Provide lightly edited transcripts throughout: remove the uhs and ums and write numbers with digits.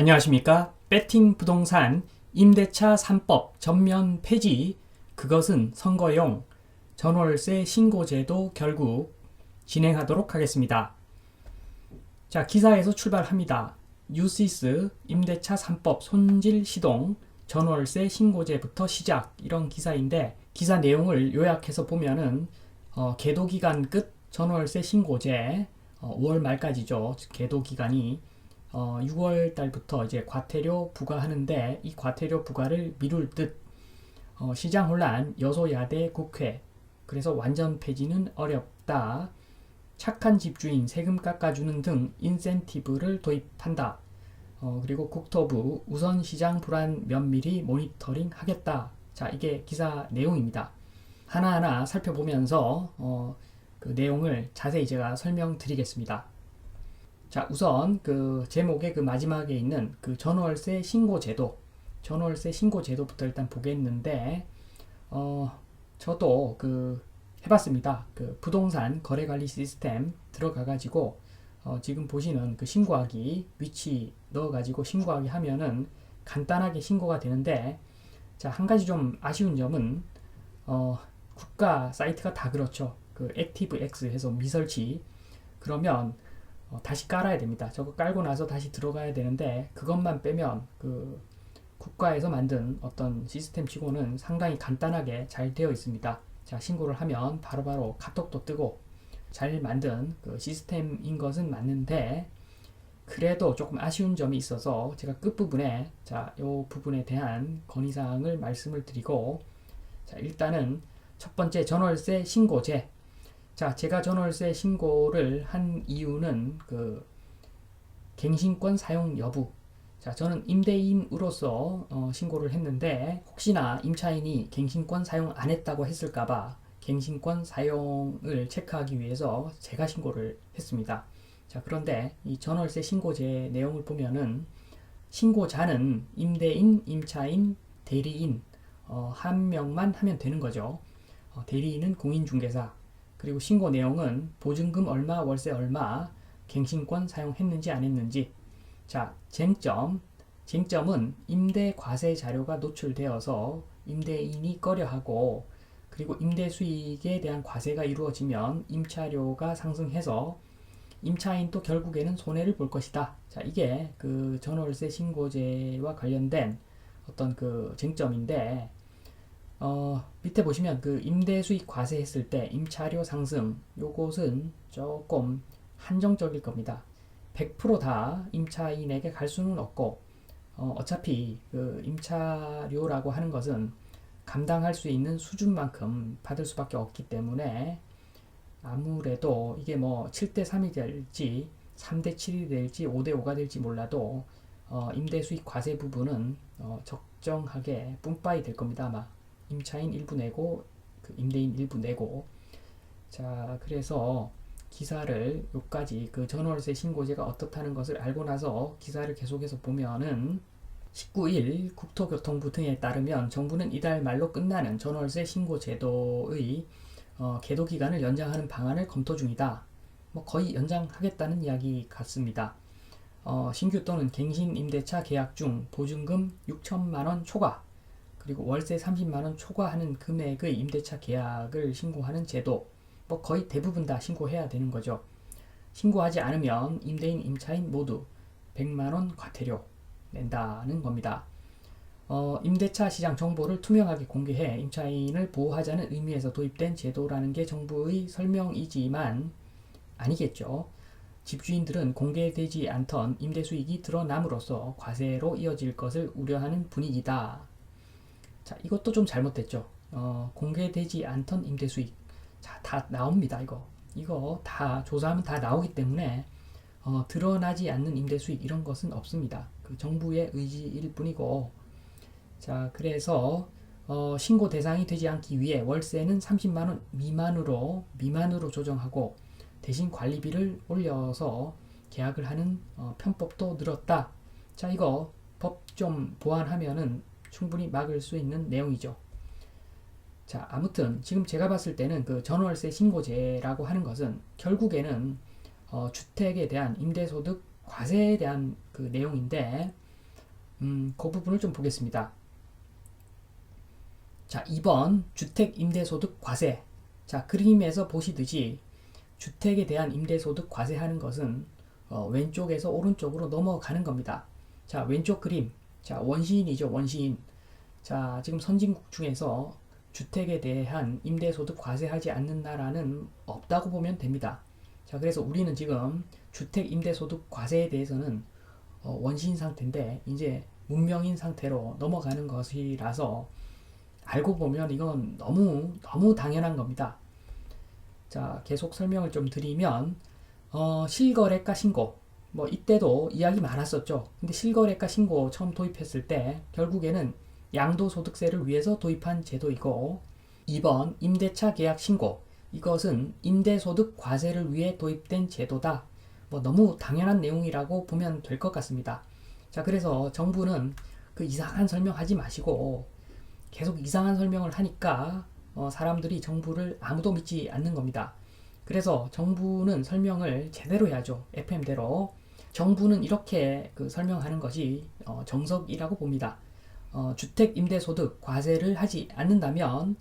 안녕하십니까? 배팅 부동산 임대차 3법 전면 폐지, 그것은 선거용 전월세 신고제도 결국 진행하도록 하겠습니다. 자, 기사에서 출발합니다. 뉴시스 임대차 3법 손질 시동 전월세 신고제부터 시작, 이런 기사인데, 기사 내용을 요약해서 보면은 계도기간 끝 전월세 신고제 5월 말까지죠. 계도 기간이 6월 달부터 이제 과태료 부과하는데, 이 과태료 부과를 미룰 듯 시장 혼란, 여소야대 국회, 그래서 완전 폐지는 어렵다, 착한 집주인 세금 깎아주는 등 인센티브를 도입한다, 그리고 국토부 우선 시장 불안 면밀히 모니터링 하겠다. 자, 이게 기사 내용입니다. 하나하나 살펴보면서 그 내용을 자세히 제가 설명드리겠습니다. 자, 우선 그 제목의 그 마지막에 있는 그 전월세 신고제도, 전월세 신고제도부터 일단 보겠는데, 저도 그 해봤습니다. 그 부동산 거래관리 시스템 들어가가지고 지금 보시는 그 신고하기 위치 넣어가지고 신고하기 하면은 간단하게 신고가 되는데, 자, 한 가지 좀 아쉬운 점은 국가 사이트가 다 그렇죠. 그 액티브X 해서 미설치, 그러면 다시 깔아야 됩니다. 저거 깔고 나서 다시 들어가야 되는데, 그것만 빼면 그 국가에서 만든 어떤 시스템 치고는 상당히 간단하게 잘 되어 있습니다. 자, 신고를 하면 바로바로 카톡도 뜨고 잘 만든 그 시스템인 것은 맞는데, 그래도 조금 아쉬운 점이 있어서 제가 끝부분에 자, 요 부분에 대한 건의사항을 말씀을 드리고, 자, 일단은 첫 번째 전월세 신고제. 자, 제가 전월세 신고를 한 이유는 그 갱신권 사용 여부. 자, 저는 임대인으로서 신고를 했는데, 혹시나 임차인이 갱신권 사용 안 했다고 했을까봐 갱신권 사용을 체크하기 위해서 제가 신고를 했습니다. 자, 그런데 이 전월세 신고제 내용을 보면은 신고자는 임대인, 임차인, 대리인 한 명만 하면 되는 거죠. 대리인은 공인중개사, 그리고 신고 내용은 보증금 얼마, 월세 얼마, 갱신권 사용했는지 안 했는지. 자, 쟁점은 임대 과세 자료가 노출되어서 임대인이 꺼려하고, 그리고 임대 수익에 대한 과세가 이루어지면 임차료가 상승해서 임차인도 결국에는 손해를 볼 것이다. 자, 이게 그 전월세 신고제와 관련된 어떤 그 쟁점인데, 밑에 보시면 그 임대수익 과세했을 때 임차료 상승, 요것은 조금 한정적일 겁니다. 100%다 임차인에게 갈 수는 없고, 어차피 그 임차료라고 하는 것은 감당할 수 있는 수준만큼 받을 수밖에 없기 때문에, 아무래도 이게 뭐 7대3이 될지 3대7이 될지 5대5가 될지 몰라도 임대수익 과세 부분은 적정하게 뿜빠이 될 겁니다. 아마 임차인 일부 내고 그 임대인 일부 내고. 자, 그래서 기사를 요까지 그 전월세 신고제가 어떻다는 것을 알고 나서 기사를 계속해서 보면은 19일 국토교통부 등에 따르면 정부는 이달 말로 끝나는 전월세 신고제도의 계도 기간을 연장하는 방안을 검토 중이다. 뭐 거의 연장하겠다는 이야기 같습니다. 신규 또는 갱신 임대차 계약 중 보증금 6천만 원 초과, 그리고 월세 30만 원 초과하는 금액의 임대차 계약을 신고하는 제도, 뭐 거의 대부분 다 신고해야 되는 거죠. 신고하지 않으면 임대인, 임차인 모두 100만 원 과태료 낸다는 겁니다. 임대차 시장 정보를 투명하게 공개해 임차인을 보호하자는 의미에서 도입된 제도라는 게 정부의 설명이지만 아니겠죠. 집주인들은 공개되지 않던 임대 수익이 드러남으로써 과세로 이어질 것을 우려하는 분위기다. 자, 이것도 좀 잘못됐죠. 공개되지 않던 임대 수익. 자, 다 나옵니다. 이거 다 조사하면 다 나오기 때문에 드러나지 않는 임대 수익 이런 것은 없습니다. 그 정부의 의지일 뿐이고. 자, 그래서 신고 대상이 되지 않기 위해 월세는 30만 원 미만으로 조정하고, 대신 관리비를 올려서 계약을 하는 편법도 늘었다. 자, 이거 법 좀 보완하면은 충분히 막을 수 있는 내용이죠. 자, 아무튼 지금 제가 봤을 때는 그 전월세 신고제라고 하는 것은 결국에는 주택에 대한 임대소득 과세에 대한 그 내용인데, 그 부분을 좀 보겠습니다. 자, 2번 주택 임대소득 과세. 자, 그림에서 보시듯이 주택에 대한 임대소득 과세하는 것은 왼쪽에서 오른쪽으로 넘어가는 겁니다. 자, 왼쪽 그림. 자, 원시인이죠, 원시인. 자, 지금 선진국 중에서 주택에 대한 임대소득 과세하지 않는 나라는 없다고 보면 됩니다. 자, 그래서 우리는 지금 주택 임대소득 과세에 대해서는 원시인 상태인데 이제 문명인 상태로 넘어가는 것이라서 알고 보면 이건 너무 당연한 겁니다. 자, 계속 설명을 좀 드리면 실거래가 신고 뭐 이때도 이야기 많았었죠. 근데 실거래가 신고 처음 도입했을 때 결국에는 양도소득세를 위해서 도입한 제도이고, 2번 임대차 계약 신고, 이것은 임대소득 과세를 위해 도입된 제도다. 뭐 너무 당연한 내용이라고 보면 될 것 같습니다. 자, 그래서 정부는 그 이상한 설명하지 마시고 계속 이상한 설명을 하니까 사람들이 정부를 아무도 믿지 않는 겁니다. 그래서 정부는 설명을 제대로 해야죠. FM대로. 정부는 이렇게 그 설명하는 것이 정석이라고 봅니다. 주택 임대소득 과세를 하지 않는다면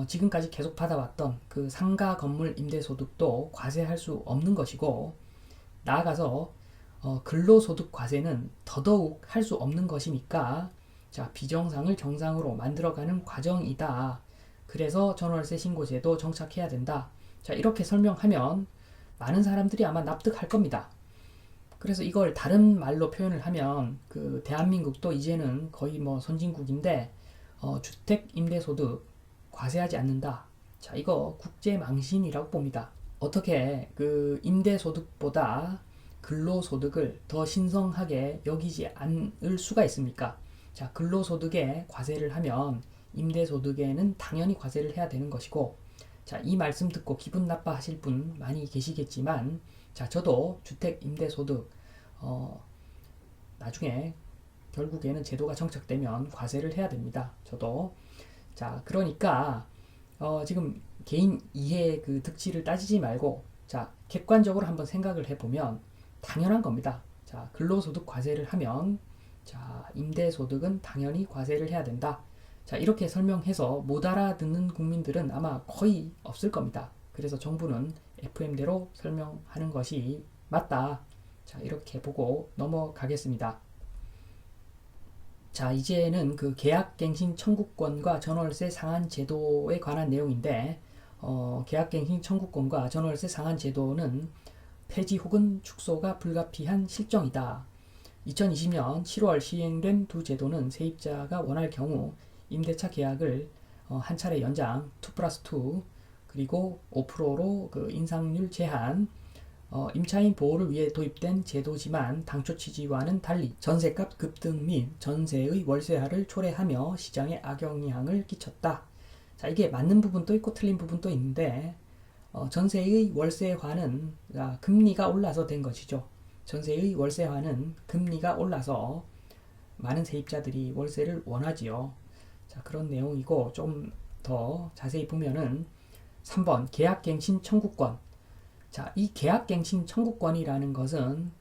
지금까지 계속 받아왔던 그 상가 건물 임대소득도 과세할 수 없는 것이고, 나아가서 근로소득 과세는 더더욱 할 수 없는 것이니까, 자, 비정상을 정상으로 만들어가는 과정이다. 그래서 전월세 신고제도 정착해야 된다. 자, 이렇게 설명하면 많은 사람들이 아마 납득할 겁니다. 그래서 이걸 다른 말로 표현을 하면 그 대한민국도 이제는 거의 뭐 선진국인데 주택 임대소득 과세하지 않는다. 자, 이거 국제망신이라고 봅니다. 어떻게 그 임대소득보다 근로소득을 더 신성하게 여기지 않을 수가 있습니까? 자, 근로소득에 과세를 하면 임대소득에는 당연히 과세를 해야 되는 것이고, 자, 이 말씀 듣고 기분 나빠하실 분 많이 계시겠지만, 자, 저도 주택 임대소득 나중에 결국에는 제도가 정착되면 과세를 해야 됩니다. 저도. 자, 그러니까 지금 개인 이해 그 득치를 따지지 말고, 자, 객관적으로 한번 생각을 해보면 당연한 겁니다. 자, 근로소득 과세를 하면, 자, 임대소득은 당연히 과세를 해야 된다. 자, 이렇게 설명해서 못 알아듣는 국민들은 아마 거의 없을 겁니다. 그래서 정부는 FM대로 설명하는 것이 맞다. 자, 이렇게 보고 넘어가겠습니다. 자, 이제는 그 계약갱신 청구권과 전월세 상한 제도에 관한 내용인데, 계약갱신 청구권과 전월세 상한 제도는 폐지 혹은 축소가 불가피한 실정이다. 2020년 7월 시행된 두 제도는 세입자가 원할 경우 임대차 계약을 한 차례 연장 2+2 그리고 5%로 그 인상률 제한, 임차인 보호를 위해 도입된 제도지만 당초 취지와는 달리 전세값 급등 및 전세의 월세화를 초래하며 시장에 악영향을 끼쳤다. 자, 이게 맞는 부분도 있고 틀린 부분도 있는데, 전세의 월세화는 금리가 올라서 된 것이죠. 전세의 월세화는 금리가 올라서 많은 세입자들이 월세를 원하지요. 자, 그런 내용이고, 좀 더 자세히 보면은 3번 계약갱신 청구권. 자, 이 계약갱신 청구권이라는 것은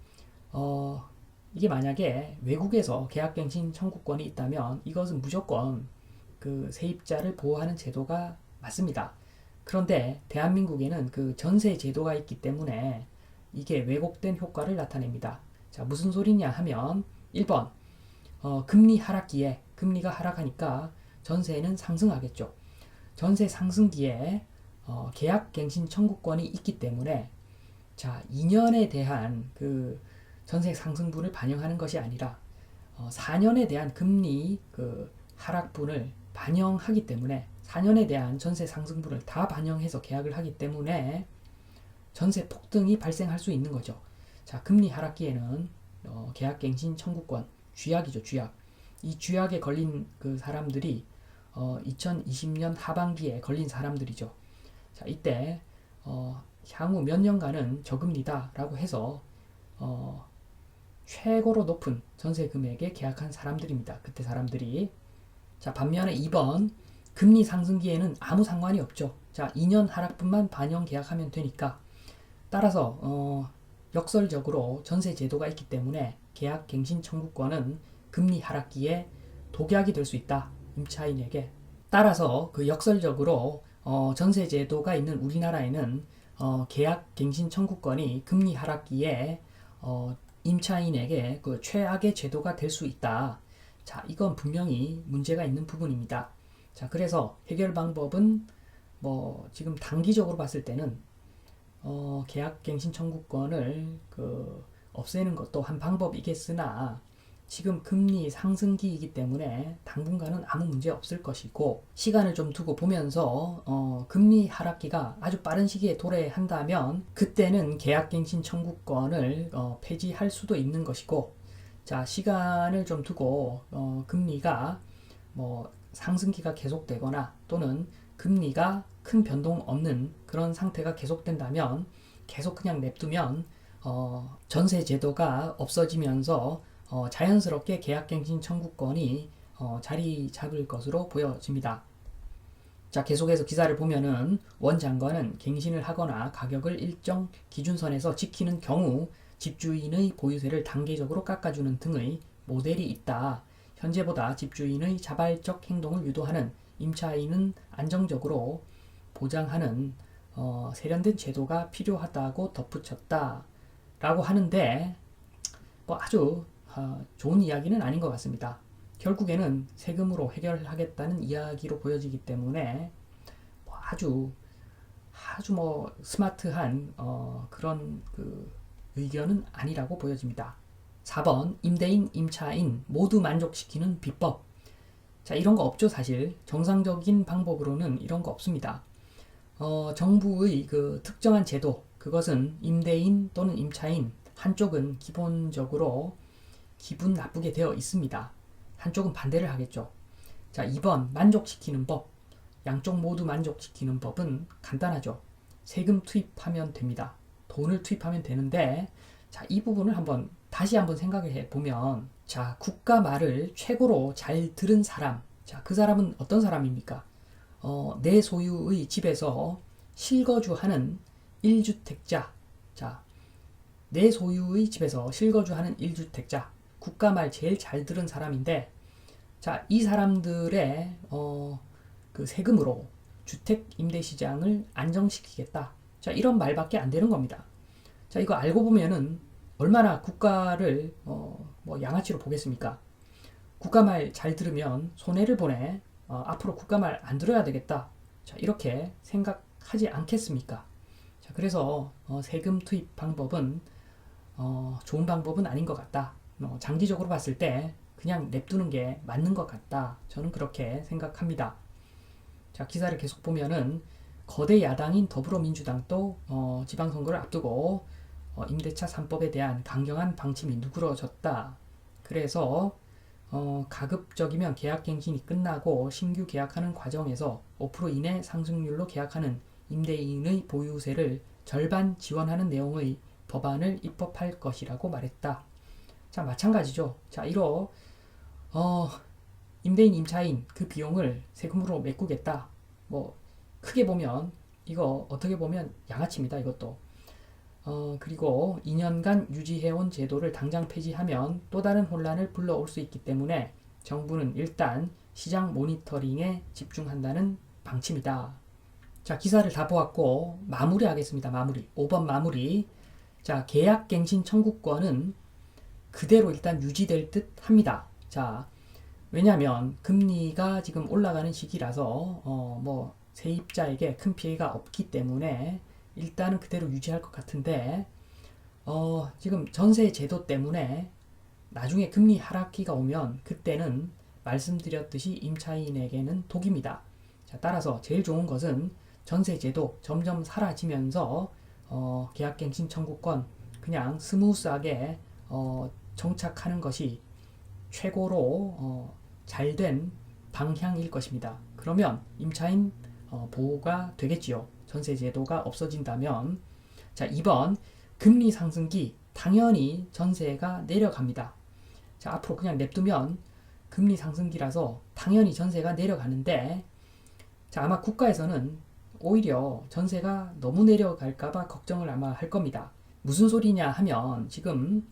이게 만약에 외국에서 계약갱신 청구권이 있다면 이것은 무조건 그 세입자를 보호하는 제도가 맞습니다. 그런데 대한민국에는 그 전세 제도가 있기 때문에 이게 왜곡된 효과를 나타냅니다. 자, 무슨 소리냐 하면 1번 금리 하락기에, 금리가 하락하니까 전세는 상승하겠죠. 전세 상승기에 계약갱신 청구권이 있기 때문에, 자, 2년에 대한 그 전세 상승분을 반영하는 것이 아니라 4년에 대한 금리 그 하락분을 반영하기 때문에, 4년에 대한 전세 상승분을 다 반영해서 계약을 하기 때문에 전세 폭등이 발생할 수 있는 거죠. 자, 금리 하락기에는 계약갱신 청구권, 쥐약이죠, 쥐약. 이 쥐약에 걸린 그 사람들이 2020년 하반기에 걸린 사람들이죠. 자, 이때 향후 몇 년간은 저금리다라고 해서 최고로 높은 전세 금액에 계약한 사람들입니다. 그때 사람들이. 자, 반면에 2번 금리 상승기에는 아무 상관이 없죠. 자, 2년 하락분만 반영 계약하면 되니까. 따라서 역설적으로 전세 제도가 있기 때문에 계약갱신 청구권은 금리 하락기에 독약이 될 수 있다. 임차인에게. 따라서 그 역설적으로 전세제도가 있는 우리나라에는 계약갱신 청구권이 금리 하락기에 임차인에게 그 최악의 제도가 될 수 있다. 자, 이건 분명히 문제가 있는 부분입니다. 자, 그래서 해결 방법은 지금 단기적으로 봤을 때는 계약갱신 청구권을 없애는 것도 한 방법이겠으나 지금 금리 상승기이기 때문에 당분간은 아무 문제 없을 것이고, 시간을 좀 두고 보면서 금리 하락기가 아주 빠른 시기에 도래한다면 그때는 계약갱신 청구권을 폐지할 수도 있는 것이고, 자, 시간을 좀 두고 금리가 상승기가 계속되거나 또는 금리가 큰 변동 없는 그런 상태가 계속된다면 계속 그냥 냅두면 전세 제도가 없어지면서 자연스럽게 계약갱신 청구권이 자리 잡을 것으로 보여집니다. 자, 계속해서 기사를 보면은 원 장관은 갱신을 하거나 가격을 일정 기준선에서 지키는 경우 집주인의 보유세를 단계적으로 깎아주는 등의 모델이 있다. 현재보다 집주인의 자발적 행동을 유도하는 임차인은 안정적으로 보장하는 세련된 제도가 필요하다고 덧붙였다. 라고 하는데 아주 좋은 이야기는 아닌 것 같습니다. 결국에는 세금으로 해결하겠다는 이야기로 보여지기 때문에 아주 스마트한 그런 의견은 아니라고 보여집니다. 4번 임대인, 임차인 모두 만족시키는 비법. 자, 이런 거 없죠. 사실 정상적인 방법으로는 이런 거 없습니다. 정부의 그 특정한 제도, 그것은 임대인 또는 임차인 한쪽은 기본적으로 기분 나쁘게 되어 있습니다. 한쪽은 반대를 하겠죠. 자, 2번 만족시키는 법. 양쪽 모두 만족시키는 법은 간단하죠. 세금 투입하면 됩니다. 돈을 투입하면 되는데, 자, 이 부분을 다시 한번 생각해 보면, 자, 국가 말을 최고로 잘 들은 사람. 자, 그 사람은 어떤 사람입니까? 내 소유의 집에서 실거주하는 1주택자. 자, 내 소유의 집에서 실거주하는 1주택자. 국가 말 제일 잘 들은 사람인데, 자, 이 사람들의 그 세금으로 주택 임대 시장을 안정시키겠다. 자, 이런 말밖에 안 되는 겁니다. 자, 이거 알고 보면은 얼마나 국가를 양아치로 보겠습니까? 국가 말 잘 들으면 손해를 보내. 앞으로 국가 말 안 들어야 되겠다. 자, 이렇게 생각하지 않겠습니까? 자, 그래서 세금 투입 방법은 좋은 방법은 아닌 것 같다. 장기적으로 봤을 때 그냥 냅두는 게 맞는 것 같다. 저는 그렇게 생각합니다. 자, 기사를 계속 보면은 거대 야당인 더불어민주당도 지방선거를 앞두고 임대차 3법에 대한 강경한 방침이 누그러졌다. 그래서 가급적이면 계약갱신이 끝나고 신규 계약하는 과정에서 5% 이내 상승률로 계약하는 임대인의 보유세를 절반 지원하는 내용의 법안을 입법할 것이라고 말했다. 자, 마찬가지죠. 자, 임대인, 임차인 그 비용을 세금으로 메꾸겠다. 크게 보면 이거 어떻게 보면 양아치입니다. 이것도. 그리고 2년간 유지해온 제도를 당장 폐지하면 또 다른 혼란을 불러올 수 있기 때문에 정부는 일단 시장 모니터링에 집중한다는 방침이다. 자, 기사를 다 보았고 마무리하겠습니다. 5번 마무리. 자, 계약갱신 청구권은 그대로 일단 유지될 듯 합니다. 자, 왜냐하면 금리가 지금 올라가는 시기라서 세입자에게 큰 피해가 없기 때문에 일단은 그대로 유지할 것 같은데 지금 전세 제도 때문에 나중에 금리 하락기가 오면 그때는 말씀드렸듯이 임차인에게는 독입니다. 자, 따라서 제일 좋은 것은 전세 제도 점점 사라지면서 계약갱신 청구권 그냥 스무스하게 정착하는 것이 최고로 잘된 방향일 것입니다. 그러면 임차인 보호가 되겠지요. 전세 제도가 없어진다면. 자, 2번 금리 상승기 당연히 전세가 내려갑니다. 자, 앞으로 그냥 냅두면 금리 상승기라서 당연히 전세가 내려가는데, 자, 아마 국가에서는 오히려 전세가 너무 내려갈까봐 걱정을 아마 할 겁니다. 무슨 소리냐 하면 지금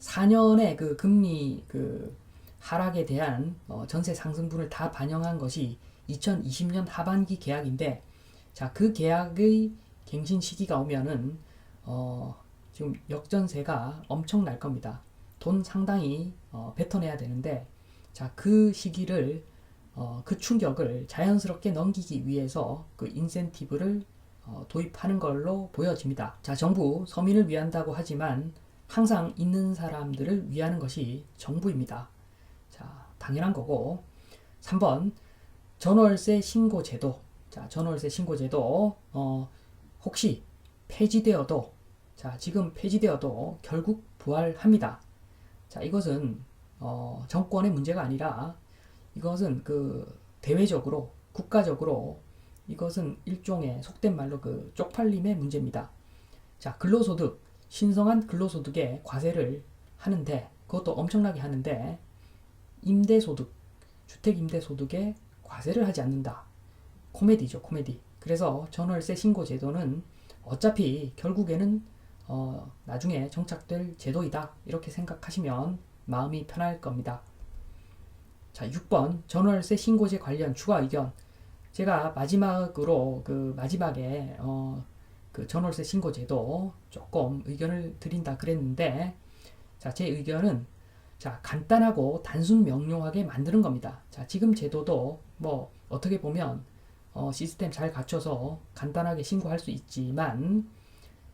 4년의 그 금리 그 하락에 대한 전세 상승분을 다 반영한 것이 2020년 하반기 계약인데, 자, 그 계약의 갱신 시기가 오면은 지금 역전세가 엄청 날 겁니다. 돈 상당히 뱉어내야 되는데, 자, 그 시기를 그 충격을 자연스럽게 넘기기 위해서 그 인센티브를 도입하는 걸로 보여집니다. 자, 정부 서민을 위한다고 하지만 항상 있는 사람들을 위하는 것이 정부입니다. 자, 당연한 거고. 3번 전월세 신고 제도. 자, 전월세 신고 제도 혹시 폐지되어도, 자, 지금 폐지되어도 결국 부활합니다. 자, 이것은 정권의 문제가 아니라 이것은 그 대외적으로 국가적으로 이것은 일종의 속된 말로 그 쪽팔림의 문제입니다. 자, 근로소득, 신성한 근로소득에 과세를 하는데, 그것도 엄청나게 하는데 임대소득, 주택임대소득에 과세를 하지 않는다. 코미디죠, 코미디. 그래서 전월세 신고 제도는 어차피 결국에는 나중에 정착될 제도이다, 이렇게 생각하시면 마음이 편할 겁니다. 자, 6번 전월세 신고제 관련 추가 의견. 제가 마지막으로 그 마지막에 그 전월세 신고제도 조금 의견을 드린다 그랬는데, 자, 제 의견은, 자, 간단하고 단순 명료하게 만드는 겁니다. 자, 지금 제도도 뭐 어떻게 보면 시스템 잘 갖춰서 간단하게 신고할 수 있지만,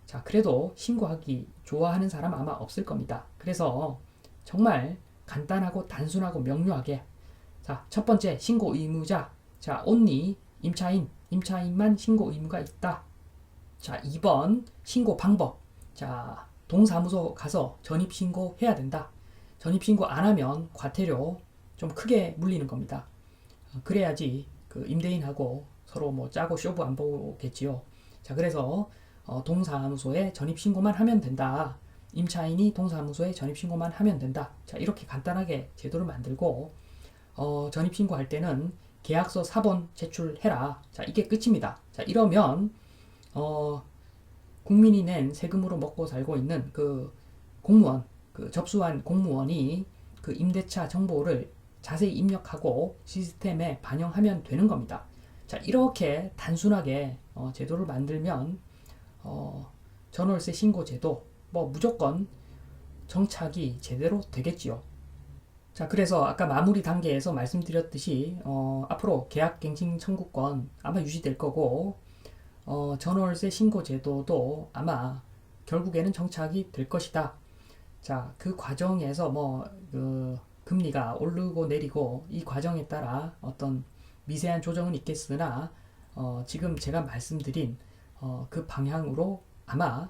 자, 그래도 신고하기 좋아하는 사람 아마 없을 겁니다. 그래서 정말 간단하고 단순하고 명료하게, 자, 첫 번째 신고 의무자, 자, only 임차인만 신고 의무가 있다. 자, 2번 신고 방법, 자, 동사무소 가서 전입신고 해야 된다. 전입신고 안 하면 과태료 좀 크게 물리는 겁니다. 그래야지 그 임대인하고 서로 뭐 짜고 쇼부 안 보겠지요. 자, 그래서 동사무소에 전입신고만 하면 된다. 임차인이 동사무소에 전입신고만 하면 된다. 자, 이렇게 간단하게 제도를 만들고 전입신고할 때는 계약서 사본 제출해라. 자, 이게 끝입니다. 자, 이러면 국민이 낸 세금으로 먹고 살고 있는 그 공무원, 그 접수한 공무원이 그 임대차 정보를 자세히 입력하고 시스템에 반영하면 되는 겁니다. 자, 이렇게 단순하게 제도를 만들면 전월세 신고 제도 뭐 무조건 정착이 제대로 되겠지요. 자, 그래서 아까 마무리 단계에서 말씀드렸듯이 앞으로 계약갱신 청구권 아마 유지될 거고, 전월세 신고 제도도 아마 결국에는 정착이 될 것이다. 자, 그 과정에서 그 금리가 오르고 내리고 이 과정에 따라 어떤 미세한 조정은 있겠으나 지금 제가 말씀드린 그 방향으로 아마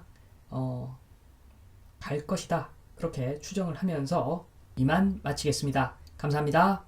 갈 것이다. 그렇게 추정을 하면서 이만 마치겠습니다. 감사합니다.